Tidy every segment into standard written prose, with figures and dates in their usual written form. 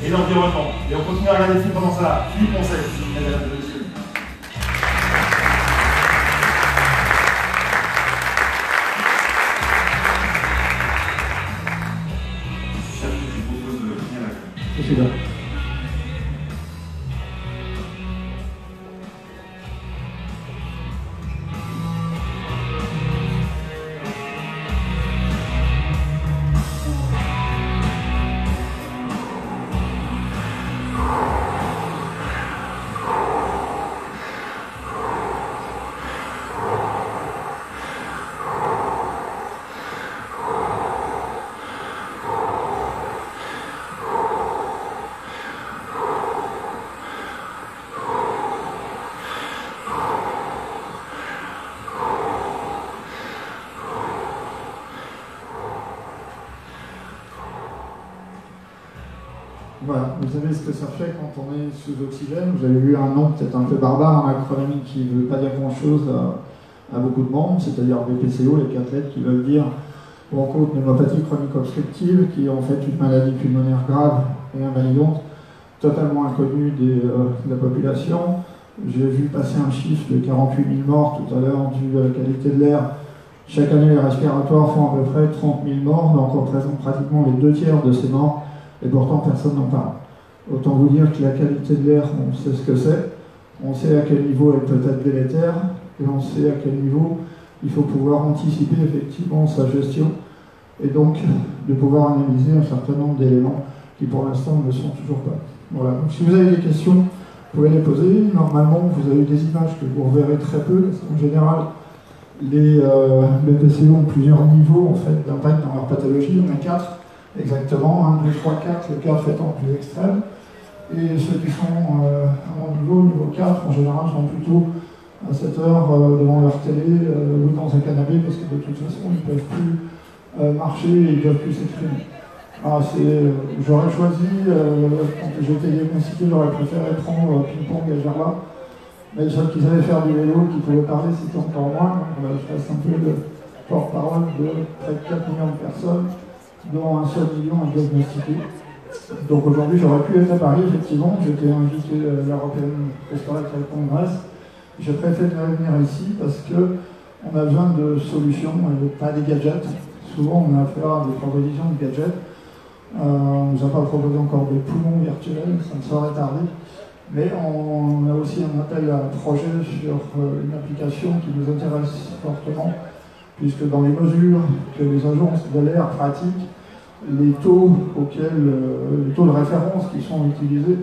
et l'environnement. Et on continue à regarder le film pendant ça. Philippe Poncet, mesdames et messieurs. Je suis là. Voilà, vous savez ce que ça fait quand on est sous oxygène. Vous avez vu un nom peut-être un peu barbare, un acronyme qui ne veut pas dire grand-chose à beaucoup de monde, c'est-à-dire BPCO, les 4 lettres qui veulent dire bronchopneumopathie chronique obstructive, qui est en fait une maladie pulmonaire grave et invalidante, totalement inconnue de la population. J'ai vu passer un chiffre de 48 000 morts tout à l'heure dû à la qualité de l'air. Chaque année, les respiratoires font à peu près 30 000 morts, donc on représente pratiquement les 2/3 de ces morts. Et pourtant, personne n'en parle. Autant vous dire que la qualité de l'air, on sait ce que c'est, on sait à quel niveau elle peut être délétère, et on sait à quel niveau il faut pouvoir anticiper effectivement sa gestion, et donc de pouvoir analyser un certain nombre d'éléments qui pour l'instant ne le sont toujours pas. Voilà. Donc si vous avez des questions, vous pouvez les poser. Normalement, vous avez des images que vous reverrez très peu, parce qu'en général, les BPCO ont plusieurs niveaux en fait, d'impact dans leur pathologie. Il y en a 4. Exactement, 1, 2, 3, 4, le 4 étant le plus extrême. Et ceux qui sont à mon niveau 4, en général, sont plutôt à 7 heures devant leur télé ou dans un canapé, parce que de toute façon, ils ne peuvent plus marcher et ils ne peuvent plus s'exprimer. J'aurais choisi, quand j'étais diagnostiqué, j'aurais préféré prendre ping-pong et Germain, mais ceux qui savaient faire du vélo, qui pouvaient parler, c'était encore moins. Donc, je reste un peu le porte-parole de près de 4 millions de personnes, dont 1 seul million est diagnostiqué. Donc aujourd'hui, j'aurais pu être à Paris, effectivement. J'étais invité à l'European Respiratory Congress. J'ai préféré venir ici parce qu'on a besoin de solutions et pas des gadgets. Souvent, on a affaire à des propositions de gadgets. On ne nous a pas proposé encore des poumons virtuels, ça ne saurait tarder. Mais on a aussi un appel à projet sur une application qui nous intéresse fortement, puisque dans les mesures que les agences de l'air pratiquent, les taux de référence qui sont utilisés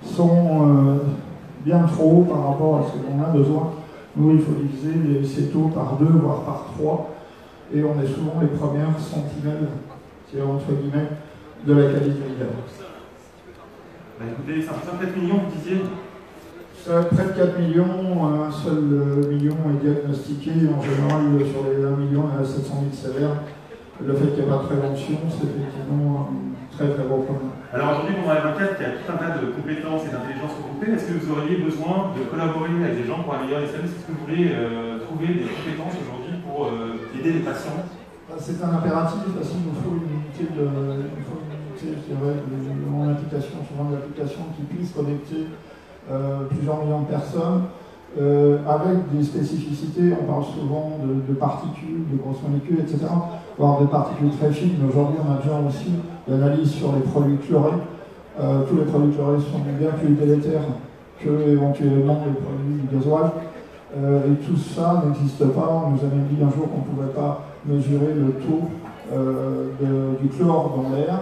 sont bien trop hauts par rapport à ce qu'on a besoin. Nous, il faut diviser ces taux par 2, voire par 3, et on est souvent les premières sentinelles, entre guillemets, de la qualité de l'air. Bah écoutez, ça représente 4 millions, vous disiez? Près de 4 millions, 1 seul million est diagnostiqué. En général, sur les 1 million, il y a 700 000 sévères. Le fait qu'il n'y ait pas de prévention, c'est effectivement un très très gros problème. Alors aujourd'hui, pendant la 24, il y a tout un tas de compétences et d'intelligence regroupées. Est-ce que vous auriez besoin de collaborer avec des gens pour améliorer les services? Est-ce que vous voulez trouver des compétences aujourd'hui pour aider les patients? C'est un impératif, parce qu'il nous faut une unité, en application, souvent une application qui puisse connecter plusieurs millions de personnes, avec des spécificités. On parle souvent de particules, de grosses molécules, etc., voire de particules très fines, mais aujourd'hui on a besoin aussi d'analyse sur les produits chlorés. Tous les produits chlorés sont bien plus délétères que éventuellement les produits du gasoil, et tout ça n'existe pas. On nous avait dit un jour qu'on ne pouvait pas mesurer le taux du chlore dans l'air.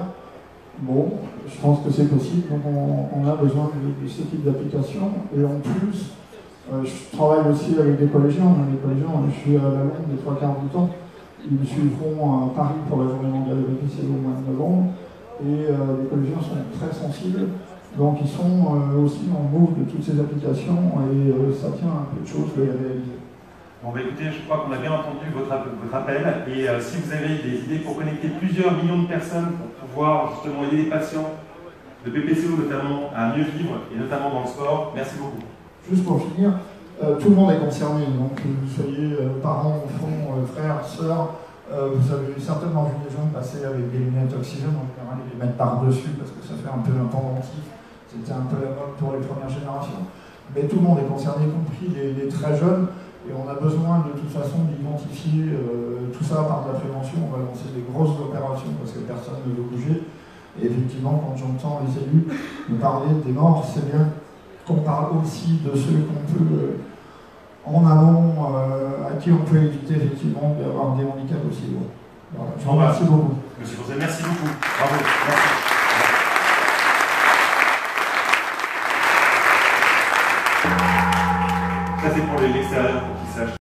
Bon, je pense que c'est possible, donc on a besoin de ce type d'application. Et en plus, je travaille aussi avec des collégiens. Les collégiens, je suis à la longue des 3/4 du temps. Ils me suivront à Paris pour la journée mondiale de BPCO au mois de novembre. Et les collégiens sont très sensibles, donc ils sont aussi en move de toutes ces applications, et ça tient un peu de choses de les réaliser. Bon, bah écoutez, je crois qu'on a bien entendu votre appel, et si vous avez des idées pour connecter plusieurs millions de personnes pour pouvoir justement aider les patients de BPCO notamment à mieux vivre, et notamment dans le sport, merci beaucoup. Juste pour finir, tout le monde est concerné, donc que vous soyez parents, enfants, frères, sœurs, Vous avez certainement vu des gens passer avec des lunettes oxygène, en général ils les mettent par-dessus parce que ça fait un peu un pendentif. C'était un peu la mode pour les premières générations. Mais tout le monde est concerné, y compris les très jeunes, et on a besoin de toute façon d'identifier tout ça par de la prévention. On va lancer des grosses opérations parce que personne ne veut bouger. Et effectivement, quand j'entends les élus nous parler des morts, c'est bien qu'on parle aussi de ceux qu'on peut en amont, à qui on peut éviter effectivement d'avoir des handicaps aussi lourds. Voilà. Je vous remercie beaucoup. Monsieur Fourcet, merci beaucoup. Bravo. Merci. Ça c'est pour l'extérieur, pour qu'ils sachent.